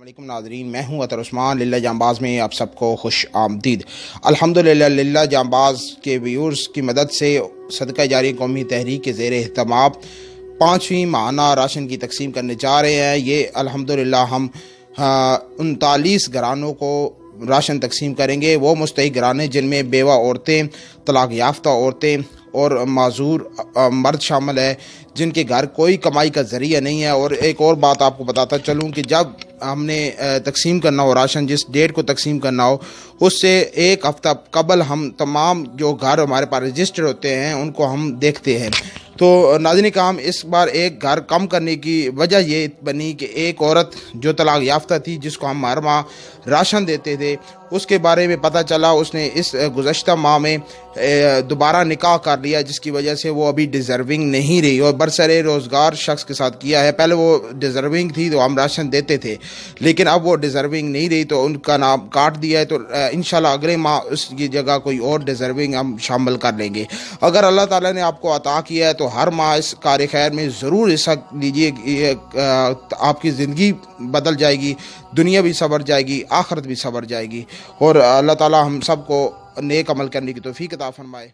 السلام علیکم ناظرین، میں ہوں عطر عثمان للہ جانباز میں آپ سب کو خوش آمدید۔ الحمدللہ للہ جانباز کے ویورز کی مدد سے صدقہ جاری قومی تحریک کے زیر اہتمام 5ویں ماہانہ راشن کی تقسیم کرنے جا رہے ہیں۔ یہ الحمدللہ ہم 39 گھرانوں کو راشن تقسیم کریں گے، وہ مستحق گھرانے جن میں بیوہ عورتیں، طلاق یافتہ عورتیں اور معذور مرد شامل ہے، جن کے گھر کوئی کمائی کا ذریعہ نہیں ہے۔ اور ایک اور بات آپ کو بتاتا چلوں کہ جب ہم نے تقسیم کرنا ہو راشن، جس ڈیٹ کو تقسیم کرنا ہو اس سے ایک ہفتہ قبل ہم تمام جو گھر ہمارے پاس رجسٹر ہوتے ہیں ان کو ہم دیکھتے ہیں۔ تو ناظرین کرام، اس بار ایک گھر کم کرنے کی وجہ یہ بنی کہ ایک عورت جو طلاق یافتہ تھی، جس کو ہم ہر ماہ راشن دیتے تھے، اس کے بارے میں پتہ چلا اس نے اس گزشتہ ماہ میں دوبارہ نکاح کر لیا، جس کی وجہ سے وہ ابھی ڈیزرونگ نہیں رہی اور برسر روزگار شخص کے ساتھ کیا ہے۔ پہلے وہ ڈیزرونگ تھی تو ہم راشن دیتے تھے، لیکن اب وہ ڈیزرونگ نہیں رہی تو ان کا نام کاٹ دیا ہے۔ تو انشاءاللہ اگلے ماہ اس کی جگہ کوئی اور ڈیزرونگ ہم شامل کر لیں گے۔ اگر اللہ تعالیٰ نے آپ کو عطا کیا ہے تو ہر ماہ اس کار خیر میں ضرور حصہ لیجیے، آپ کی زندگی بدل جائے گی، دنیا بھی سنور جائے گی، آخرت بھی سنور جائے گی، اور اللہ تعالیٰ ہم سب کو نیک عمل کرنے کی توفیق عطا فرمائے۔